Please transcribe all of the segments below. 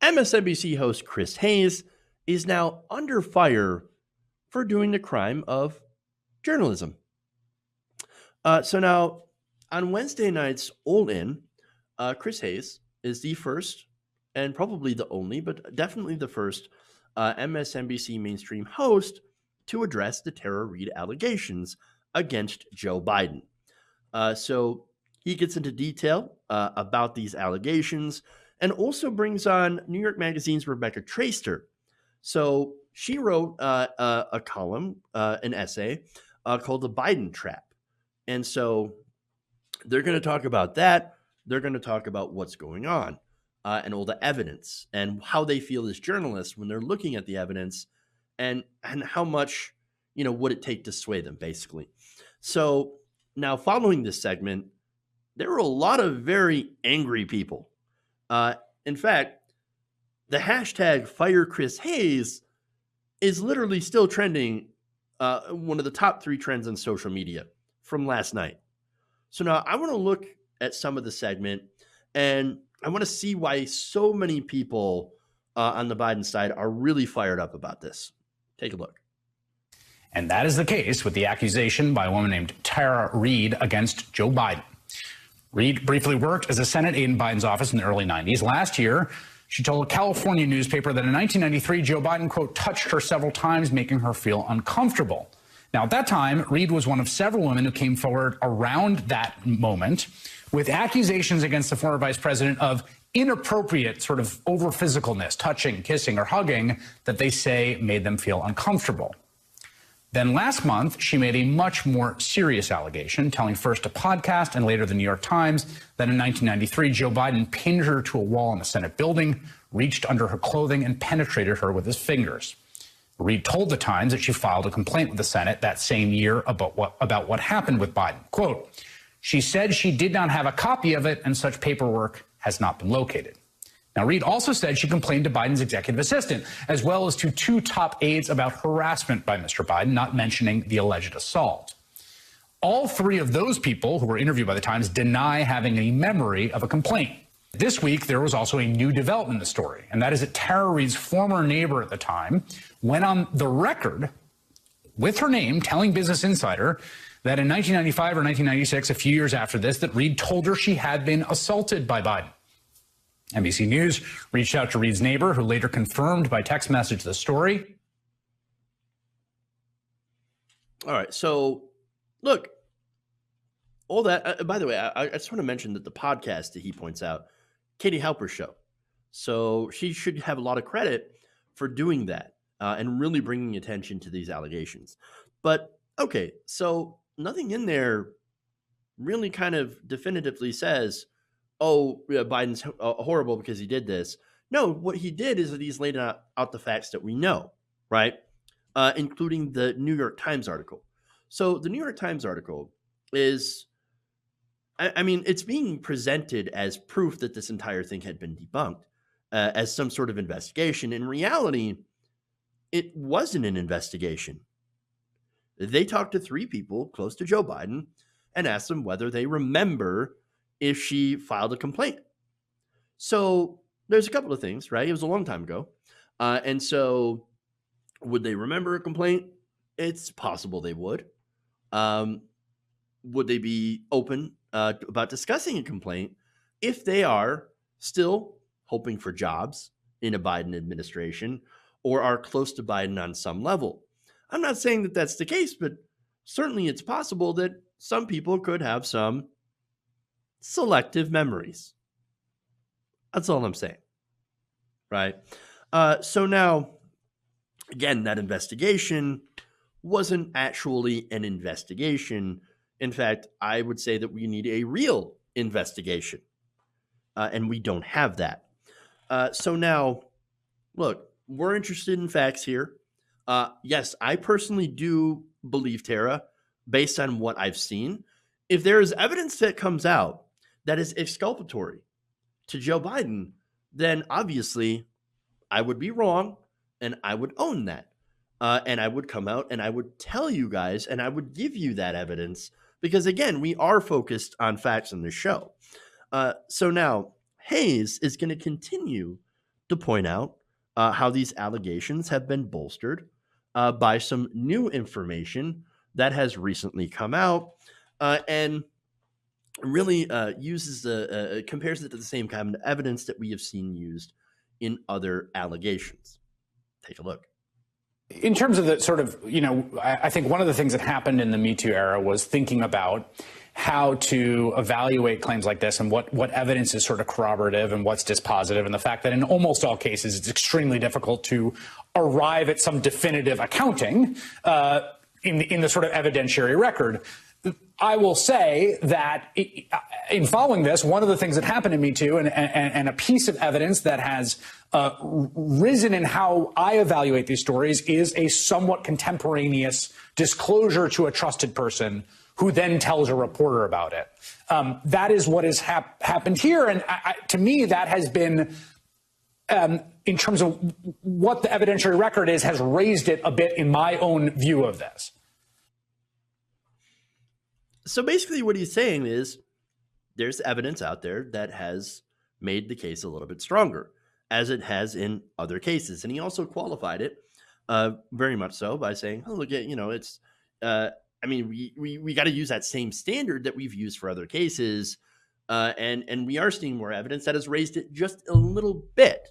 MSNBC host Chris Hayes is now under fire for doing the crime of journalism. So now, on Wednesday night's All In, Chris Hayes is the first and probably the only, but definitely the first MSNBC mainstream host to address the Tara Reade allegations against Joe Biden. So he gets into detail about these allegations and also brings on New York Magazine's Rebecca Traister. So she wrote a column, an essay called The Biden Trap. And so they're going to talk about that. They're going to talk about what's going on and all the evidence and how they feel as journalists when they're looking at the evidence and how much, would it take to sway them, basically. So now following this segment, there were a lot of very angry people. In fact, the hashtag Fire Chris Hayes is literally still trending, one of the top 3 trends on social media from last night. So now I want to look at some of the segment, and I want to see why so many people on the Biden side are really fired up about this. Take a look. And that is the case with the accusation by a woman named Tara Reade against Joe Biden. Reade briefly worked as a Senate aide in Biden's office in the early 90s. Last year, she told a California newspaper that in 1993, Joe Biden, quote, touched her several times, making her feel uncomfortable. Now, at that time, Reade was one of several women who came forward around that moment with accusations against the former vice president of inappropriate sort of over physicalness, touching, kissing, or hugging that they say made them feel uncomfortable. Then last month, she made a much more serious allegation, telling first a podcast and later the New York Times that in 1993, Joe Biden pinned her to a wall in the Senate building, reached under her clothing, and penetrated her with his fingers. Reade told the Times that she filed a complaint with the Senate that same year about what happened with Biden. Quote, she said she did not have a copy of it and such paperwork has not been located. Now, Reade also said she complained to Biden's executive assistant, as well as to 2 top aides about harassment by Mr. Biden, not mentioning the alleged assault. All 3 of those people who were interviewed by the Times deny having any memory of a complaint. This week, there was also a new development in the story, and that is that Tara Reade's former neighbor at the time went on the record with her name telling Business Insider that in 1995 or 1996, a few years after this, that Reade told her she had been assaulted by Biden. NBC News reached out to Reade's neighbor, who later confirmed by text message the story. All right, so look, all that, by the way, I just want to mention that the podcast that he points out, Katie Halper's show. So she should have a lot of credit for doing that and really bringing attention to these allegations. But okay, so nothing in there really kind of definitively says, oh, Biden's horrible because he did this. No, what he did is that he's laid out the facts that we know, right? Including the New York Times article. So the New York Times article is, I mean, it's being presented as proof that this entire thing had been debunked as some sort of investigation. In reality, it wasn't an investigation. They talked to 3 people close to Joe Biden and asked them whether they remember if she filed a complaint. So there's a couple of things, right? It was a long time ago. And so would they remember a complaint? It's possible they would. Would they be open about discussing a complaint if they are still hoping for jobs in a Biden administration or are close to Biden on some level? I'm not saying that that's the case, but certainly it's possible that some people could have some selective memories. That's all I'm saying, right? So now, again, that investigation wasn't actually an investigation. In fact, I would say that we need a real investigation, and we don't have that. So now, look, we're interested in facts here. Yes, I personally do believe Tara, based on what I've seen. If there is evidence that comes out that is exculpatory to Joe Biden, then obviously I would be wrong and I would own that. And I would come out and I would tell you guys and I would give you that evidence because, again, we are focused on facts in this show. So now Hayes is going to continue to point out how these allegations have been bolstered by some new information that has recently come out, and really uses compares it to the same kind of evidence that we have seen used in other allegations. Take a look. In terms of the sort of, I think one of the things that happened in the Me Too era was thinking about how to evaluate claims like this and what evidence is sort of corroborative and what's dispositive, and the fact that in almost all cases it's extremely difficult to arrive at some definitive accounting in the sort of evidentiary record. I will say that in following this, one of the things that happened in Me Too and a piece of evidence that has risen in how I evaluate these stories is a somewhat contemporaneous disclosure to a trusted person who then tells a reporter about it. That is what has happened here. And to me, that has been, in terms of what the evidentiary record is, has raised it a bit in my own view of this. So basically what he's saying is there's evidence out there that has made the case a little bit stronger, as it has in other cases. And he also qualified it very much so by saying, oh, look at, it's, we got to use that same standard that we've used for other cases. And we are seeing more evidence that has raised it just a little bit.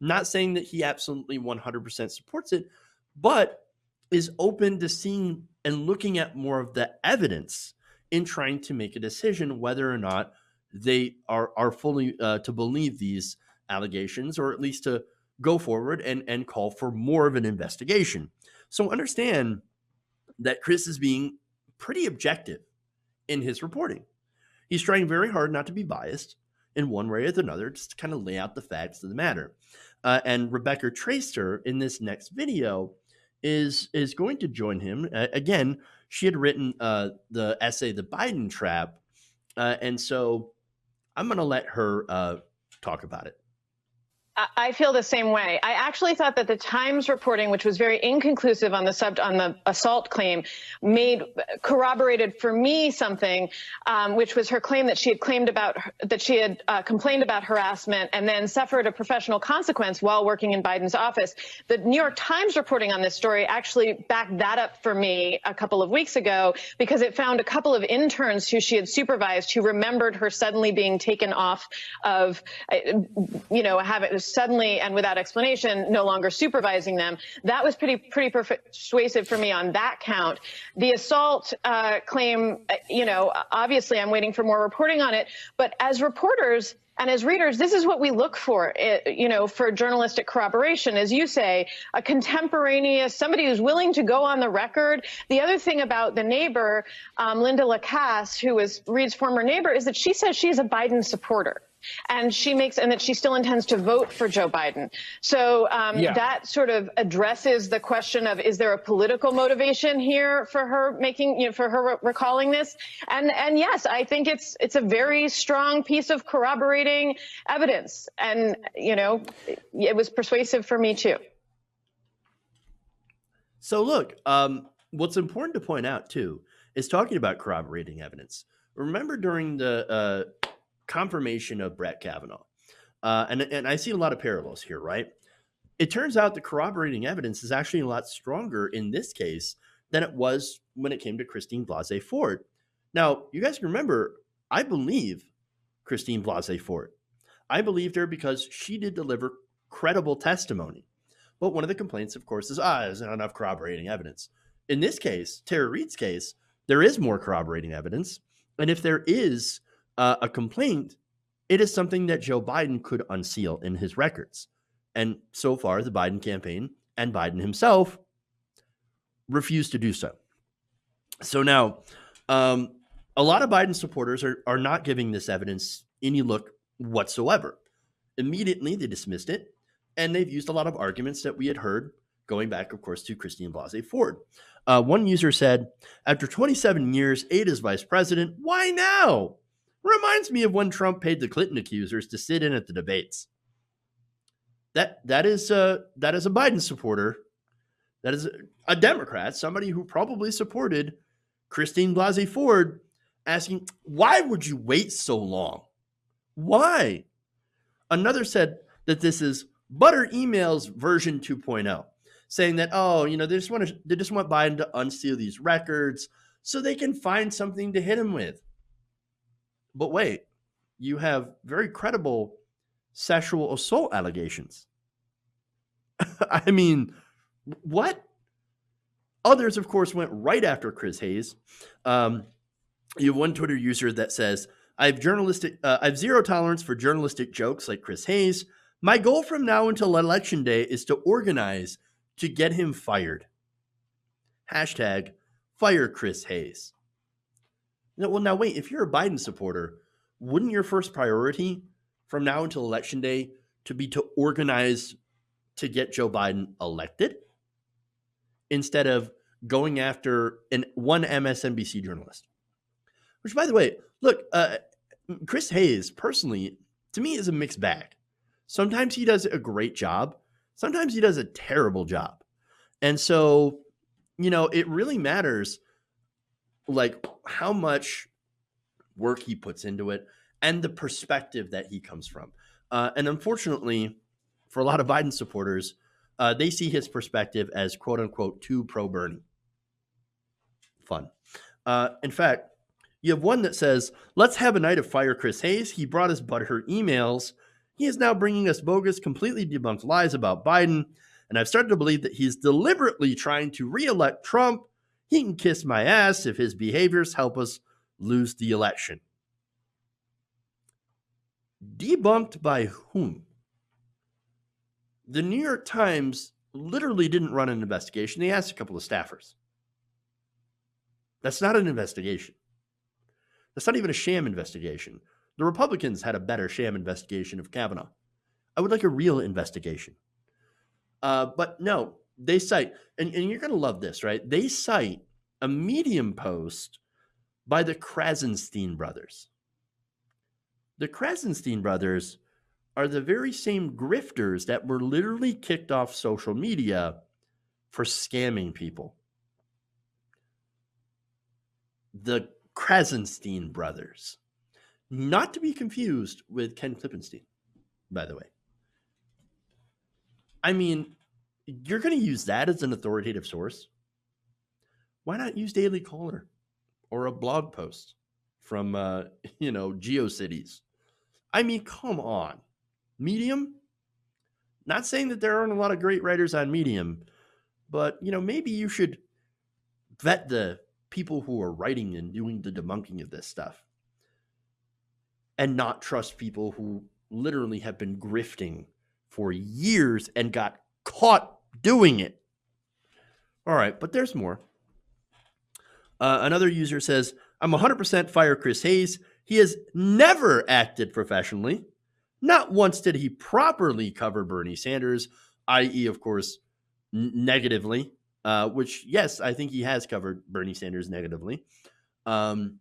Not saying that he absolutely 100% supports it, but is open to seeing and looking at more of the evidence in trying to make a decision whether or not they are fully to believe these allegations, or at least to go forward and call for more of an investigation. So understand that Chris is being pretty objective in his reporting. He's trying very hard not to be biased in one way or another, just to kind of lay out the facts of the matter. And Rebecca Traister in this next video is going to join him. Again, she had written the essay, The Biden Trap. And so I'm going to let her talk about it. I feel the same way. I actually thought that the Times reporting, which was very inconclusive on the assault claim, corroborated for me something, which was her claim that she had complained about harassment and then suffered a professional consequence while working in Biden's office. The New York Times reporting on this story actually backed that up for me a couple of weeks ago, because it found a couple of interns who she had supervised who remembered her suddenly being taken off of, suddenly and without explanation, no longer supervising them. That was pretty persuasive for me on that count. The assault claim, obviously I'm waiting for more reporting on it. But as reporters and as readers, this is what we look for, for journalistic corroboration. As you say, a contemporaneous, somebody who's willing to go on the record. The other thing about the neighbor, Linda Lacasse, who was Reed's former neighbor, is that she says she's a Biden supporter. And that she still intends to vote for Joe Biden. So that sort of addresses the question of, is there a political motivation here for her recalling this? And yes, I think it's a very strong piece of corroborating evidence. And, it was persuasive for me too. So look, what's important to point out too is talking about corroborating evidence. Remember during the confirmation of Brett Kavanaugh. And I see a lot of parallels here, right? It turns out the corroborating evidence is actually a lot stronger in this case than it was when it came to Christine Blasey Ford. Now, you guys can remember, I believe Christine Blasey Ford. I believed her because she did deliver credible testimony. But one of the complaints, of course, is, there's not enough corroborating evidence. In this case, Tara Reade's case, there is more corroborating evidence. And if there is a complaint, it is something that Joe Biden could unseal in his records. And so far, the Biden campaign and Biden himself refused to do so. So now, a lot of Biden supporters are not giving this evidence any look whatsoever. Immediately, they dismissed it, and they've used a lot of arguments that we had heard going back, of course, to Christine Blasey Ford. One user said, after 27 years, Ada's vice president, why now? Reminds me of when Trump paid the Clinton accusers to sit in at the debates. That is a Biden supporter. That is a Democrat, somebody who probably supported Christine Blasey Ford, asking, why would you wait so long? Why? Another said that this is Butter emails version 2.0 saying that, oh, they just want Biden to unseal these records so they can find something to hit him with. But wait, you have very credible sexual assault allegations. I mean, what? Others, of course, went right after Chris Hayes. You have one Twitter user that says, I have zero tolerance for journalistic jokes like Chris Hayes. My goal from now until election day is to organize to get him fired. Hashtag fire Chris Hayes. Well, now wait, if you're a Biden supporter, wouldn't your first priority from now until election day to be to organize to get Joe Biden elected instead of going after one MSNBC journalist? Which, by the way, look, Chris Hayes, personally, to me, is a mixed bag. Sometimes he does a great job. Sometimes he does a terrible job. And so, it really matters, like, how much work he puts into it and the perspective that he comes from. And unfortunately, for a lot of Biden supporters, they see his perspective as, quote unquote, too pro-Bernie. Fun. In fact, you have one that says, let's have a night of fire Chris Hayes. He brought us butthurt emails. He is now bringing us bogus, completely debunked lies about Biden. And I've started to believe that he's deliberately trying to re-elect Trump. He can kiss my ass if his behaviors help us lose the election. Debunked by whom? The New York Times literally didn't run an investigation. They asked a couple of staffers. That's not an investigation. That's not even a sham investigation. The Republicans had a better sham investigation of Kavanaugh. I would like a real investigation. But no, they cite, and you're going to love this, right? They cite a Medium post by the Krasenstein brothers. The Krasenstein brothers are the very same grifters that were literally kicked off social media for scamming people. The Krasenstein brothers. Not to be confused with Ken Klippenstein, by the way. I mean, you're going to use that as an authoritative source. Why not use Daily Caller or a blog post from, GeoCities? I mean, come on. Medium? Not saying that there aren't a lot of great writers on Medium, but, maybe you should vet the people who are writing and doing the debunking of this stuff and not trust people who literally have been grifting for years and got caught doing it. All right, but there's more. Another user says, I'm 100% fire Chris Hayes. He has never acted professionally. Not once did he properly cover Bernie Sanders, i.e., of course, negatively, which, yes, I think he has covered Bernie Sanders negatively. Look,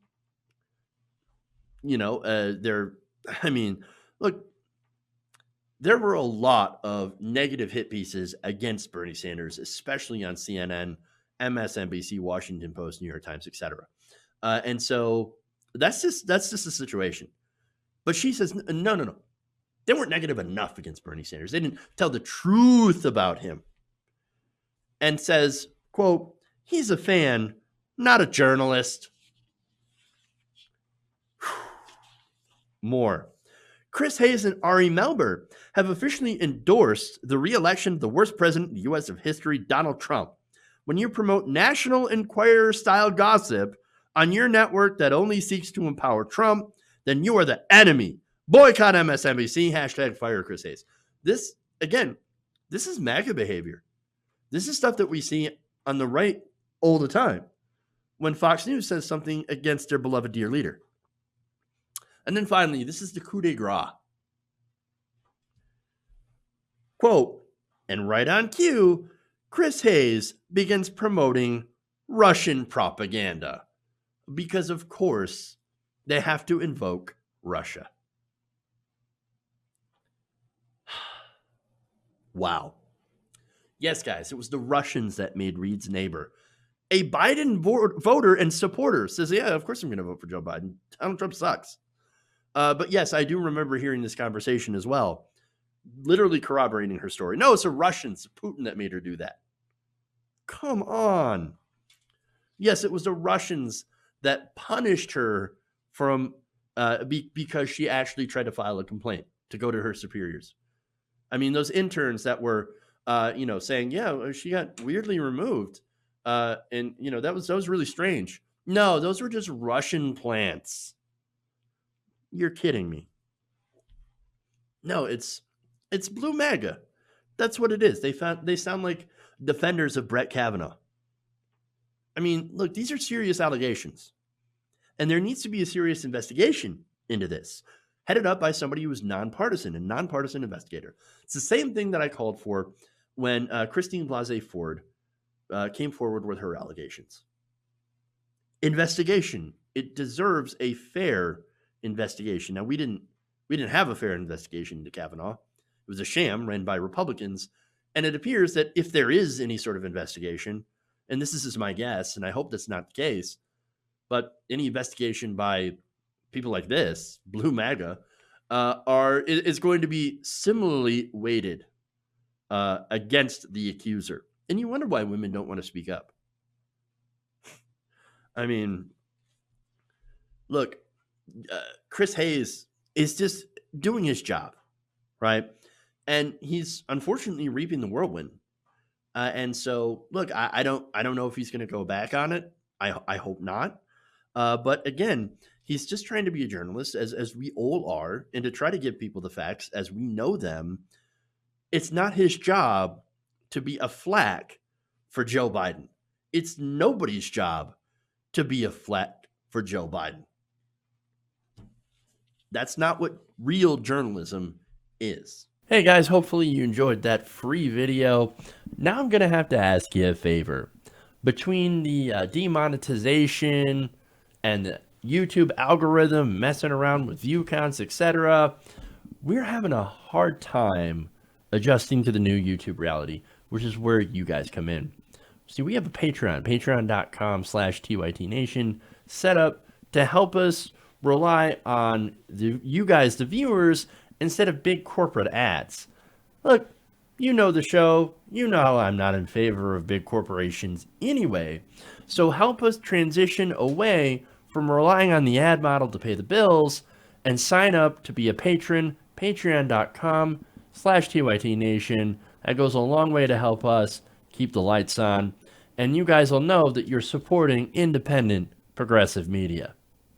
there were a lot of negative hit pieces against Bernie Sanders, especially on CNN, MSNBC, Washington Post, New York Times, etc. And so that's just the situation. But she says, no. They weren't negative enough against Bernie Sanders. They didn't tell the truth about him. And says, quote, he's a fan, not a journalist. More. Chris Hayes and Ari Melber have officially endorsed the re-election of the worst president in the U.S. of history, Donald Trump. When you promote National Enquirer-style gossip on your network that only seeks to empower Trump, then you are the enemy. Boycott MSNBC, hashtag fire Chris Hayes. This is MAGA behavior. This is stuff that we see on the right all the time when Fox News says something against their beloved dear leader. And then finally, this is the coup de grace. Quote, and right on cue, Chris Hayes begins promoting Russian propaganda because, of course, they have to invoke Russia. Wow. Yes, guys, it was the Russians that made Reed's neighbor a Biden voter and supporter. Says, yeah, of course I'm going to vote for Joe Biden. Donald Trump sucks. But yes, I do remember hearing this conversation as well. literally corroborating her story. No, it's the Russians, Putin, that made her do that. Come on. Yes, it was the Russians that punished her from because she actually tried to file a complaint to go to her superiors. I mean, those interns that were, saying, yeah, she got weirdly removed, and that was really strange. No, those were just Russian plants. You're kidding me. No, it's blue MAGA. That's what it is. They sound like defenders of Brett Kavanaugh. I mean, look, these are serious allegations. And there needs to be a serious investigation into this, headed up by somebody who is nonpartisan, a nonpartisan investigator. It's the same thing that I called for when Christine Blasey Ford came forward with her allegations. Investigation. It deserves a fair investigation. Now, we didn't have a fair investigation into Kavanaugh. It was a sham ran by Republicans. And it appears that if there is any sort of investigation, and this is my guess, and I hope that's not the case, but any investigation by people like this, Blue MAGA, is going to be similarly weighted against the accuser. And you wonder why women don't want to speak up. I mean, look, Chris Hayes is just doing his job, right? And he's unfortunately reaping the whirlwind. And so, look, I don't know if he's going to go back on it. I hope not. But again, he's just trying to be a journalist, as we all are, and to try to give people the facts as we know them. It's not his job to be a flack for Joe Biden. It's nobody's job to be a flack for Joe Biden. That's not what real journalism is. Hey guys, hopefully you enjoyed that free video. Now I'm going to have to ask you a favor. Between the demonetization and the YouTube algorithm messing around with view counts, etc., we're having a hard time adjusting to the new YouTube reality, which is where you guys come in. See, we have a Patreon, patreon.com/TYTNation, set up to help us rely on you guys, the viewers, instead of big corporate ads. Look, you know the show. You know how I'm not in favor of big corporations anyway. So help us transition away from relying on the ad model to pay the bills and sign up to be a patron, patreon.com/TYTNation. That goes a long way to help us keep the lights on. And you guys will know that you're supporting independent progressive media.